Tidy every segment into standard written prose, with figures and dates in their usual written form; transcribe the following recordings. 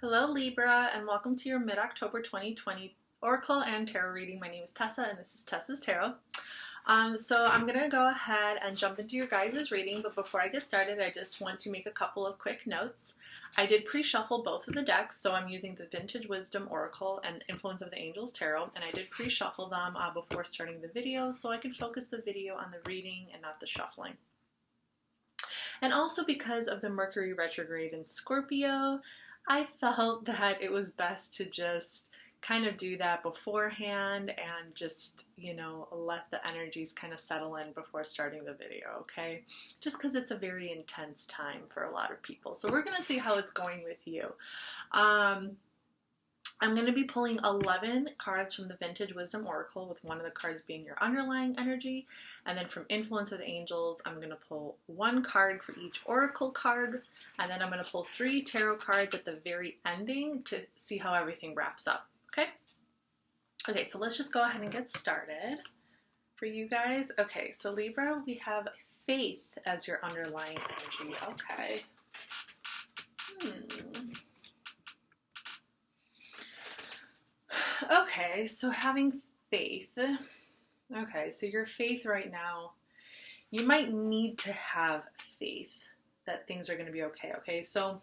Hello Libra, and welcome to your mid-October 2020 Oracle and Tarot reading. My name is Tessa and this is Tessa's Tarot. So I'm going to go ahead and jump into your guys' reading, but before I get started, I just want to make a couple of quick notes. I did pre-shuffle both of the decks, so I'm using the Vintage Wisdom Oracle and Influence of the Angels Tarot, and I did pre-shuffle them before starting the video so I can focus the video on the reading and not the shuffling. And also because of the Mercury retrograde in Scorpio, I felt that it was best to just kind of do that beforehand and just, let the energies kind of settle in before starting the video, okay? Just because it's a very intense time for a lot of people. So we're going to see how it's going with you. I'm going to be pulling 11 cards from the Vintage Wisdom Oracle, with one of the cards being your underlying energy. And then from Influence of the Angels, I'm going to pull one card for each Oracle card. And then I'm going to pull 3 tarot cards at the very ending to see how everything wraps up. Okay? Okay, so let's just go ahead and get started for you guys. Okay, so Libra, we have faith as your underlying energy. Okay. Okay, so having faith. Okay, so your faith right now, you might need to have faith that things are going to be okay, okay? So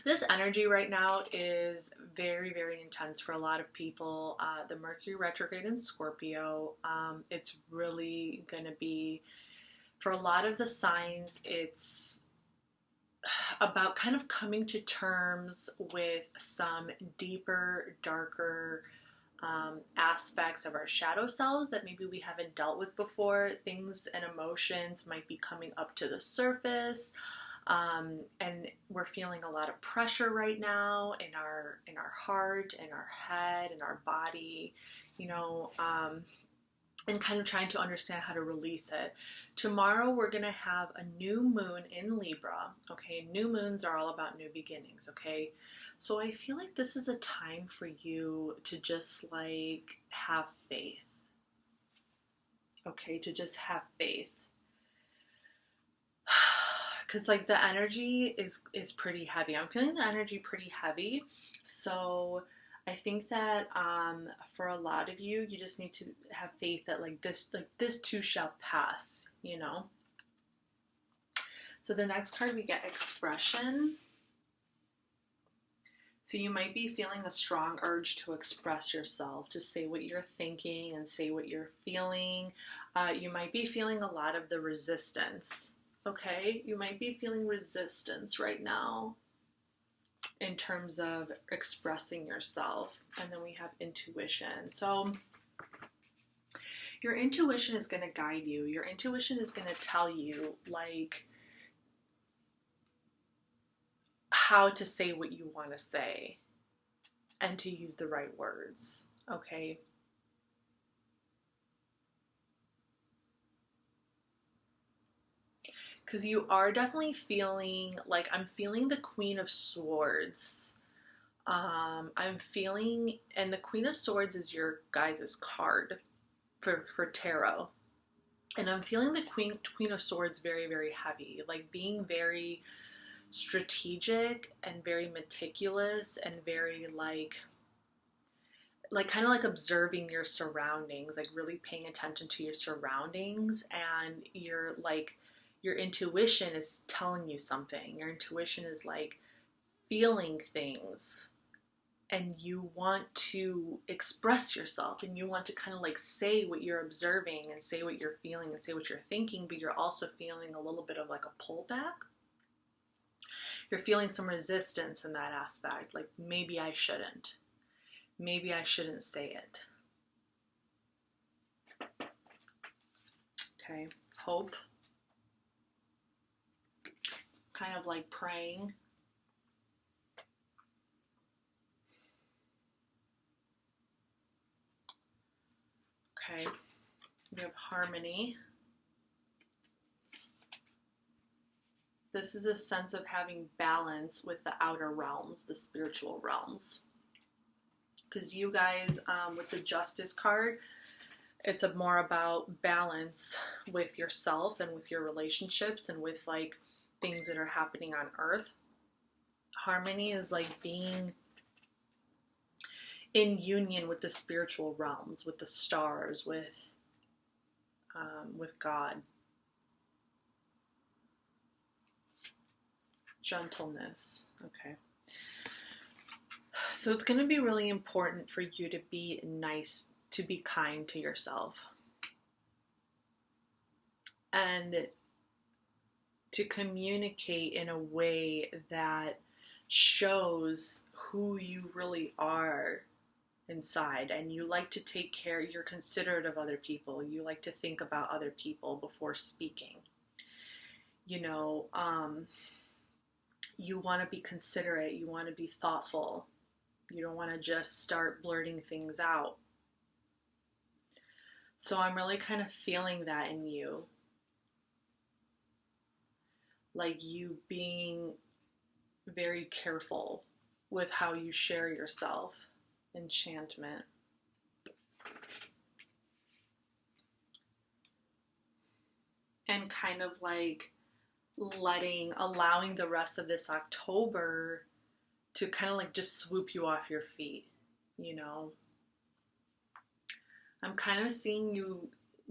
this energy right now is very, very intense for a lot of people. The Mercury retrograde in Scorpio, it's really going to be, for a lot of the signs, it's about kind of coming to terms with some deeper, darker aspects of our shadow selves that maybe we haven't dealt with before. Things and emotions might be coming up to the surface, and we're feeling a lot of pressure right now in our heart, in our head, in our body, and kind of trying to understand how to release it. Tomorrow we're going to have a new moon in Libra, okay? New moons are all about new beginnings, okay? So I feel like this is a time for you to just have faith, okay? To just have faith. Because the energy is pretty heavy. I'm feeling the energy pretty heavy. So I think that for a lot of you, you just need to have faith that this too shall pass, So the next card, we get expression. So you might be feeling a strong urge to express yourself, to say what you're thinking and say what you're feeling. You might be feeling a lot of the resistance, okay? You might be feeling resistance right now in terms of expressing yourself. And then we have intuition. So your intuition is going to guide you. Your intuition is going to tell you how to say what you want to say and to use the right words, okay? Because you are definitely feeling I'm feeling the Queen of Swords. I'm feeling, and the Queen of Swords is your guys' card for tarot. And I'm feeling the Queen of Swords very, very heavy, being very strategic and very meticulous and very kind of observing your surroundings, really paying attention to your surroundings, and your intuition is telling you something. Your intuition is feeling things, and you want to express yourself, and you want to kind of say what you're observing and say what you're feeling and say what you're thinking, but you're also feeling a little bit of a pullback. You're feeling some resistance in that aspect. Maybe I shouldn't. Maybe I shouldn't say it. Okay, hope. Kind of praying. Okay, we have harmony. This is a sense of having balance with the outer realms, the spiritual realms. Because you guys, with the Justice card, it's more about balance with yourself and with your relationships and with things that are happening on Earth. Harmony is like being in union with the spiritual realms, with the stars, with God. Gentleness. Okay. So it's going to be really important for you to be nice, to be kind to yourself. And to communicate in a way that shows who you really are inside. And you like to take care, you're considerate of other people. You like to think about other people before speaking. You know, you want to be considerate. You want to be thoughtful. You don't want to just start blurting things out. So I'm really kind of feeling that in you. Like you being very careful with how you share yourself. Enchantment. And kind of like allowing the rest of this October to kind of like just swoop you off your feet, you know. I'm kind of seeing you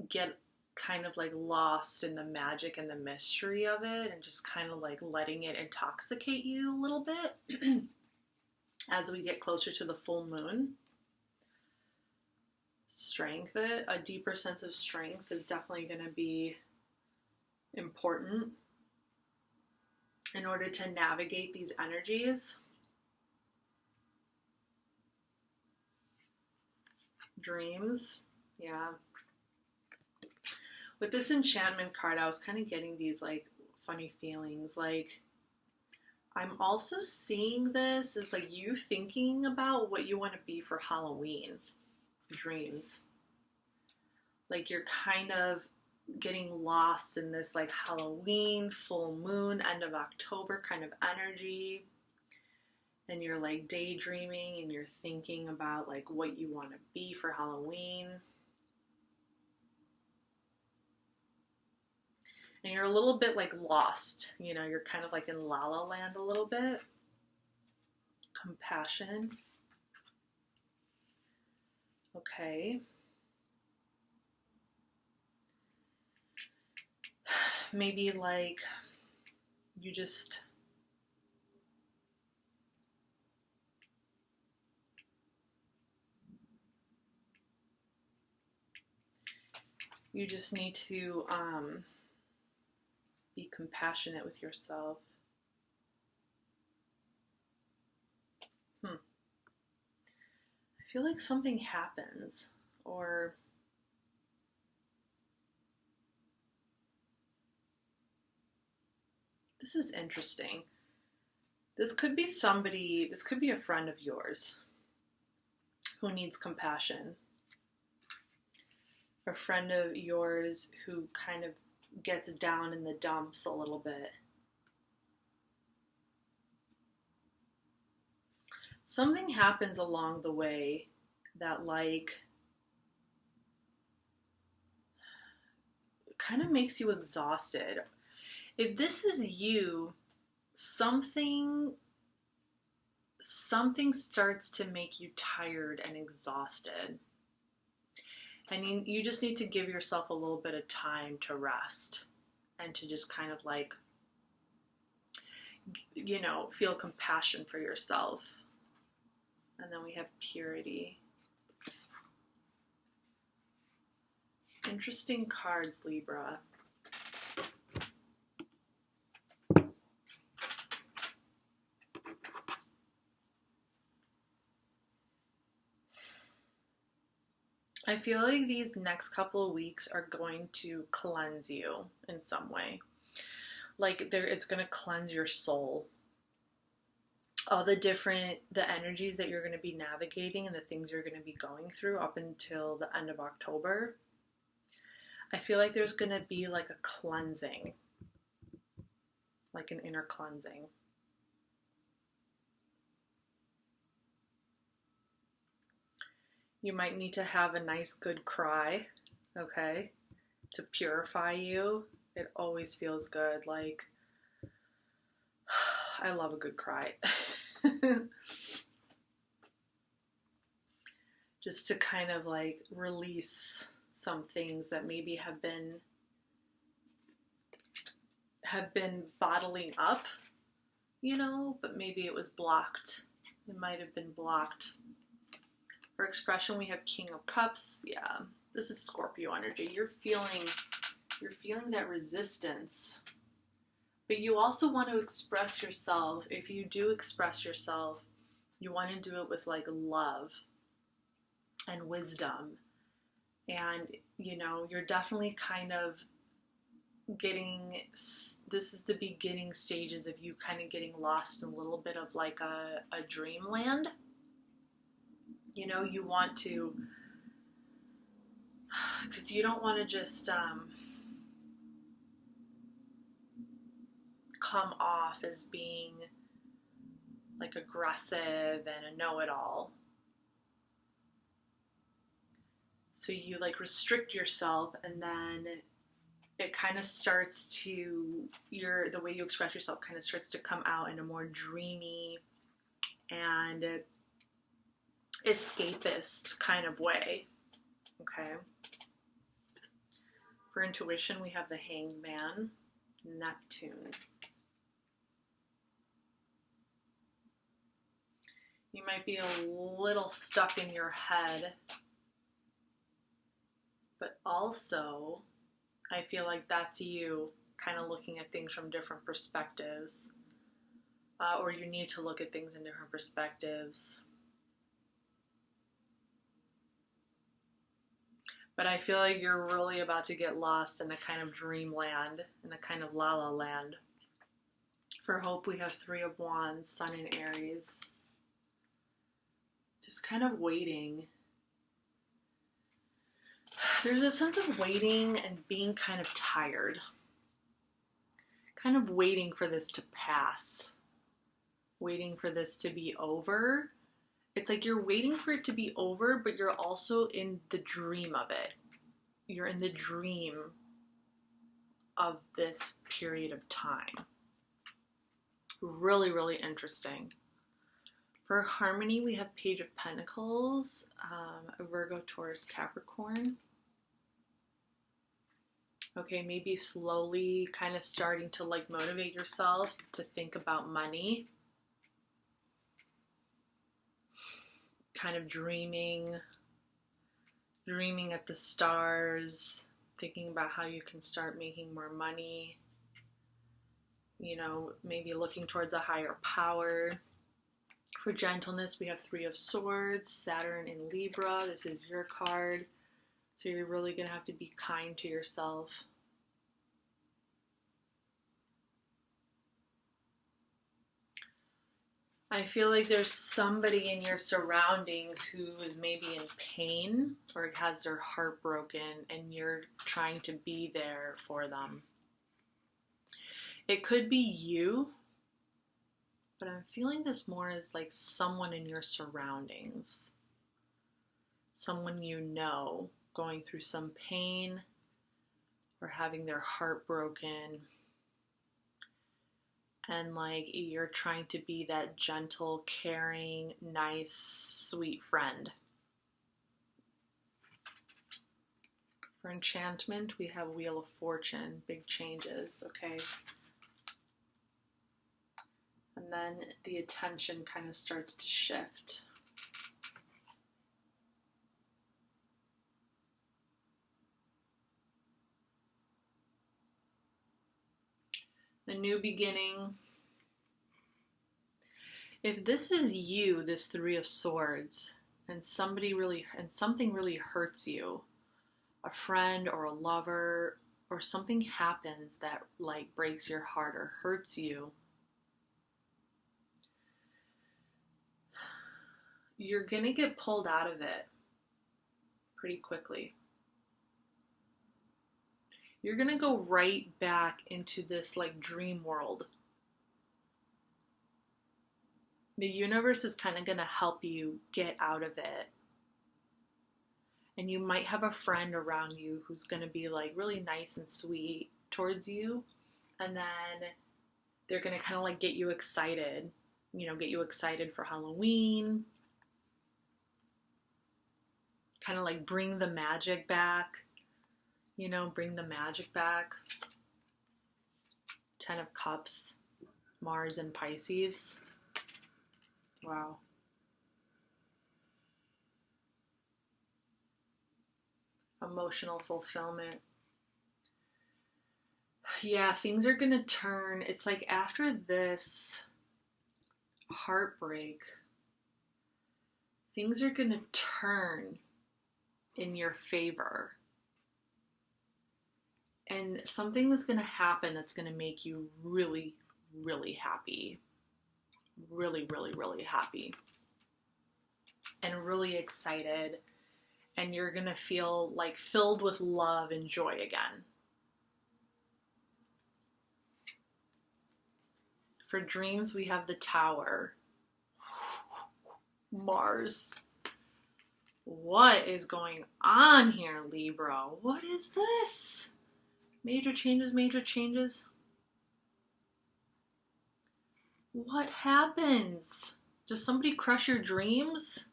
get kind of like lost in the magic and the mystery of it and just kind of like letting it intoxicate you a little bit as we get closer to the full moon. Strength, a deeper sense of strength is definitely going to be important in order to navigate these energies. Dreams, yeah. With this enchantment card, I was kind of getting these like funny feelings. Like, I'm also seeing this as like you thinking about what you want to be for Halloween. Dreams. Like you're kind of getting lost in this like Halloween, full moon, end of October kind of energy. And you're like daydreaming and you're thinking about like what you want to be for Halloween. And you're a little bit like lost, you know, you're kind of like in La La Land a little bit. Compassion. Okay. Maybe like you just need to be compassionate with yourself. I feel like something happens, or this is interesting. This could be somebody, this could be a friend of yours who needs compassion. A friend of yours who kind of gets down in the dumps a little bit. Something happens along the way that like kind of makes you exhausted. If this is you, something starts to make you tired and exhausted. And you just need to give yourself a little bit of time to rest and to just kind of like, you know, feel compassion for yourself. And then we have purity. Interesting cards, Libra. I feel like these next couple of weeks are going to cleanse you in some way. Like it's going to cleanse your soul. All the energies that you're going to be navigating and the things you're going to be going through up until the end of October. I feel like there's going to be like a cleansing, like an inner cleansing. You might need to have a nice good cry, okay, to purify you. It always feels good. Like, I love a good cry. Just to kind of like release some things that maybe have been bottling up, you know, but maybe it was blocked. It might have been blocked. For expression, we have King of Cups. Yeah, this is Scorpio energy. You're feeling that resistance. But you also want to express yourself. If you do express yourself, you want to do it with like love and wisdom. And, you know, you're definitely kind of this is the beginning stages of you kind of getting lost in a little bit of like a dreamland. You know, you want to, because you don't want to just come off as being like aggressive and a know-it-all. So you like restrict yourself, and then it kind of starts to, the way you express yourself kind of starts to come out in a more dreamy and escapist kind of way. Okay. For intuition, we have the Hanged Man, Neptune. You might be a little stuck in your head, but also I feel like that's you kind of looking at things from different perspectives, or you need to look at things in different perspectives. But I feel like you're really about to get lost in a kind of dreamland, in a kind of la-la land. For Hope, we have Three of Wands, Sun in Aries. Just kind of waiting. There's a sense of waiting and being kind of tired. Kind of waiting for this to pass. Waiting for this to be over. It's like you're waiting for it to be over, but you're also in the dream of it. You're in the dream of this period of time. Really, really interesting. For Harmony, we have Page of Pentacles, Virgo, Taurus, Capricorn. Okay, maybe slowly kind of starting to like motivate yourself to think about money. Kind of dreaming at the stars, thinking about how you can start making more money. You know, maybe looking towards a higher power. For Gentleness, we have Three of Swords, Saturn in Libra. This is your card. So you're really going to have to be kind to yourself. I feel like there's somebody in your surroundings who is maybe in pain or has their heart broken, and you're trying to be there for them. It could be you, but I'm feeling this more as like someone in your surroundings. Someone you know going through some pain or having their heart broken. And like you're trying to be that gentle, caring, nice, sweet friend. For Enchantment, we have Wheel of Fortune, big changes, okay? And then the attention kind of starts to shift. A new beginning. If this is you, this Three of Swords, and something really hurts you, a friend or a lover, or something happens that like breaks your heart or hurts you, you're gonna get pulled out of it pretty quickly. You're gonna go right back into this like dream world. The universe is kind of gonna help you get out of it. And you might have a friend around you who's gonna be like really nice and sweet towards you. And then They're going to kind of like get you excited, you know, get you excited for Halloween. Kind of like bring the magic back, you know, bring the magic back. 10 of Cups, Mars and Pisces. Wow. Emotional fulfillment. Yeah, things are going to turn. It's like after this heartbreak, things are going to turn in your favor. And something is going to happen that's going to make you really, really happy. Really, really, really happy. And really excited. And you're going to feel like filled with love and joy again. For dreams, we have the Tower. Mars. What is going on here, Libra? What is this? Major changes, major changes. What happens? Does somebody crush your dreams?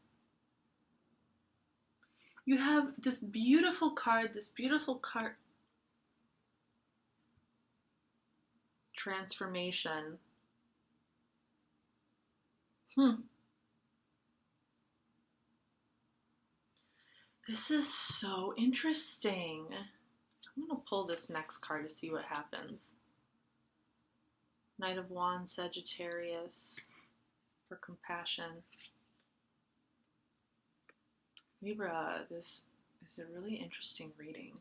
You have this beautiful card, transformation. This is so interesting. I'm going to pull this next card to see what happens. Knight of Wands, Sagittarius, for compassion. Libra, this is a really interesting reading.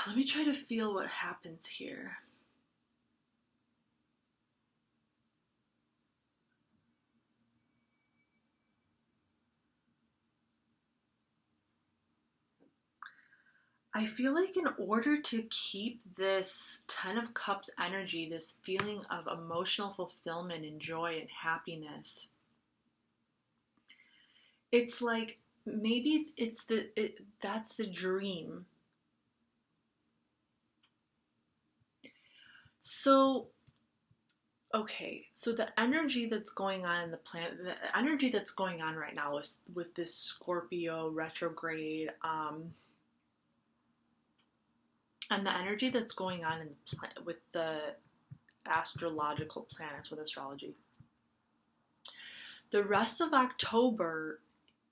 Let me try to feel what happens here. I feel like in order to keep this 10 of Cups energy, this feeling of emotional fulfillment and joy and happiness, it's like maybe that's the dream. So, okay, so the energy that's going on in the planet, the energy that's going on right now with this Scorpio retrograde, and the energy that's going on in with the astrological planets, with astrology. The rest of October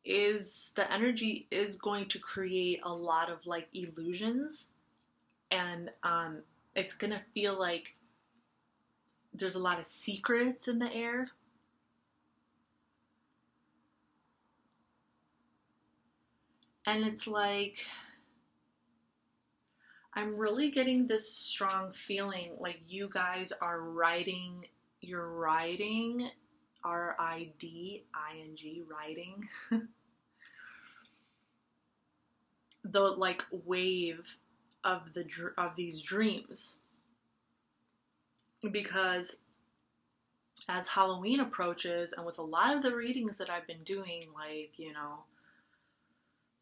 the energy is going to create a lot of like illusions, and it's going to feel like there's a lot of secrets in the air. And it's like, I'm really getting this strong feeling like you guys are riding, R-I-D-I-N-G, riding, the like wave of these dreams. Because as Halloween approaches, and with a lot of the readings that I've been doing, like, you know,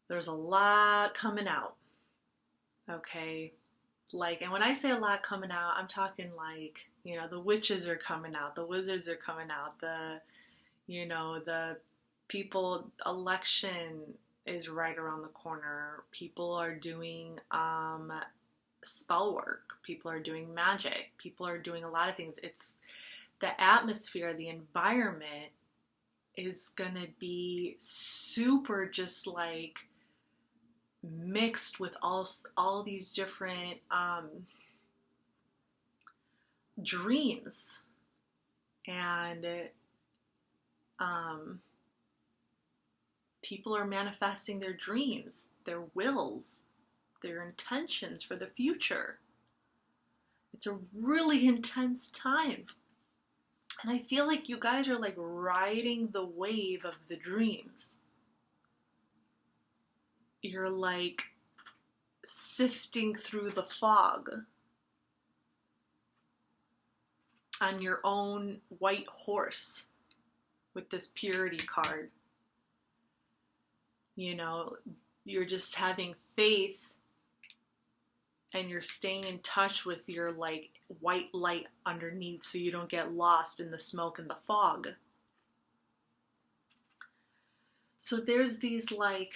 there's a lot coming out. Okay, like, and when I say a lot coming out, I'm talking like, you know, the witches are coming out, the wizards are coming out, the people, election is right around the corner. People are doing spell work. People are doing magic. People are doing a lot of things. It's the atmosphere, the environment is gonna be super just like mixed with all these different dreams, and people are manifesting their dreams, their wills, their intentions for the future. It's a really intense time, and I feel like you guys are like riding the wave of the dreams. You're like sifting through the fog on your own white horse with this purity card. You know, you're just having faith and you're staying in touch with your like white light underneath so you don't get lost in the smoke and the fog. So there's these like,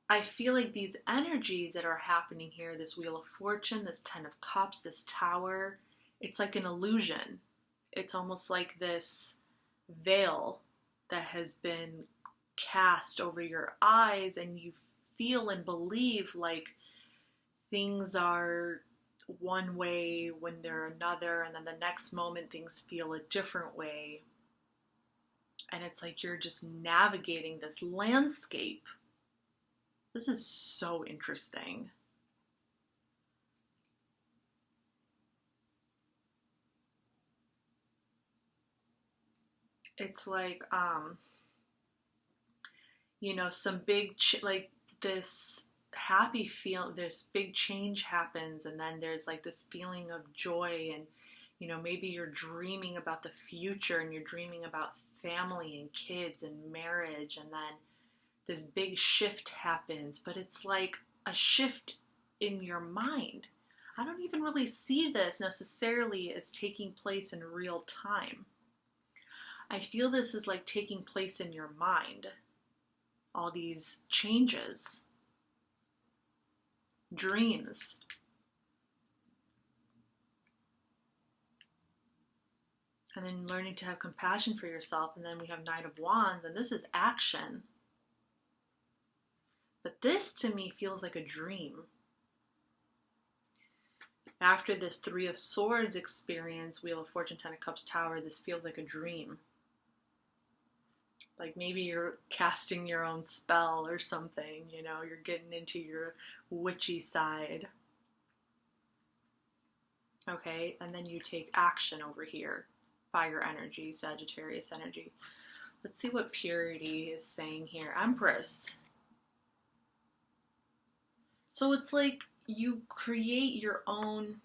I feel like these energies that are happening here, this Wheel of Fortune, this Ten of Cups, this Tower, it's like an illusion. It's almost like this veil that has been cast over your eyes, and you feel and believe like things are one way when they're another, and then the next moment things feel a different way. And it's like you're just navigating this landscape. This is so interesting. It's like, some big, like this happy feel, this big change happens, and then there's like this feeling of joy, and, maybe you're dreaming about the future, and you're dreaming about family and kids and marriage, and then this big shift happens, but it's like a shift in your mind. I don't even really see this necessarily as taking place in real time. I feel this is like taking place in your mind. All these changes, dreams. And then learning to have compassion for yourself. And then we have Knight of Wands, and this is action. But this to me feels like a dream. After this Three of Swords experience, Wheel of Fortune, Ten of Cups, Tower, this feels like a dream. Like maybe you're casting your own spell or something, you're getting into your witchy side. Okay, and then you take action over here. Fire energy, Sagittarius energy. Let's see what Purity is saying here. Empress. So it's like you create your own,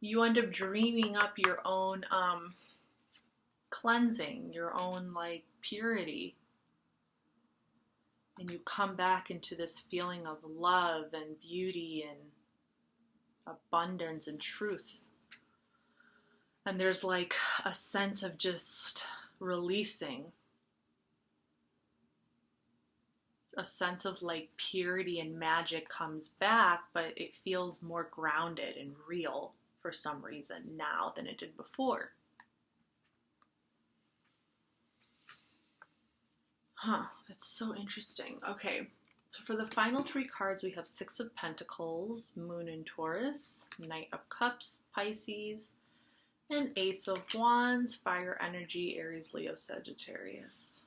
you end up dreaming up your own cleansing, your own like purity. And you come back into this feeling of love and beauty and abundance and truth. And there's like a sense of just releasing. A sense of like purity and magic comes back, but it feels more grounded and real for some reason now than it did before. That's so interesting. Okay, so for the final three cards, we have Six of Pentacles, Moon in Taurus, Knight of Cups, Pisces, and Ace of Wands, Fire energy, Aries, Leo, Sagittarius.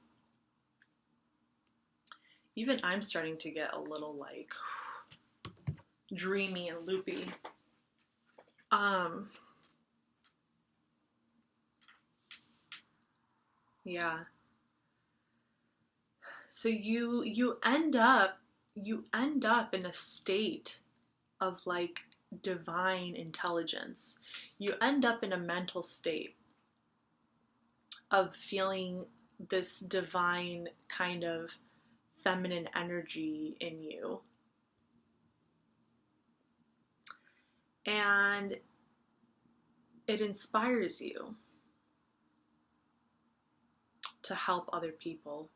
Even I'm starting to get a little like dreamy and loopy. Yeah. So you end up in a state of like divine intelligence. You end up in a mental state of feeling this divine kind of feminine energy in you. And it inspires you to help other people.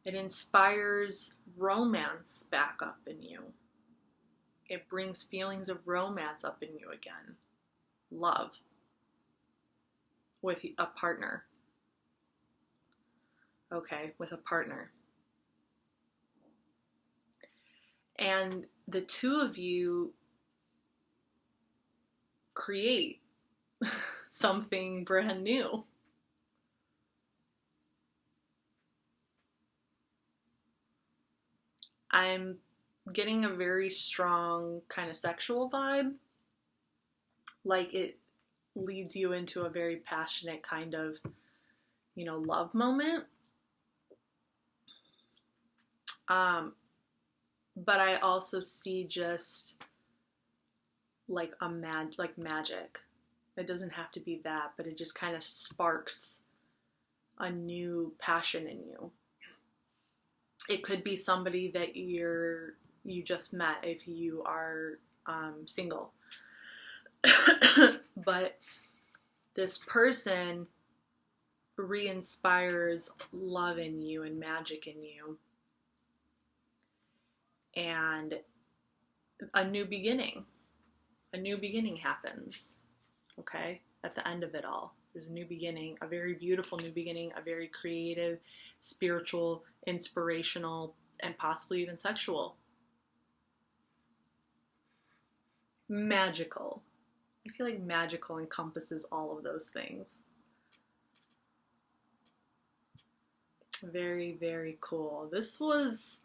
It inspires romance back up in you. It brings feelings of romance up in you again. Love with a partner. Okay, with a partner. And the two of you create something brand new. I'm getting a very strong kind of sexual vibe. Like it leads you into a very passionate kind of, love moment. But I also see just like magic. It doesn't have to be that, but it just kind of sparks a new passion in you. It could be somebody that you just met if you are single. But this person re-inspires love in you and magic in you. And a new beginning happens, okay? At the end of it all, there's a new beginning, a very beautiful new beginning, a very creative, spiritual, inspirational, and possibly even sexual. Magical. I feel like magical encompasses all of those things. Very, very cool. This was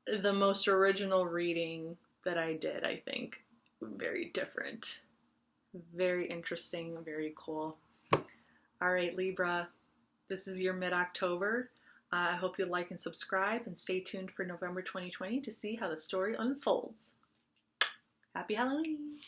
the most original reading that I did, I think. Very different. Very interesting, very cool. All right, Libra, this is your mid-October. I hope you like and subscribe, and stay tuned for November 2020 to see how the story unfolds. Happy Halloween!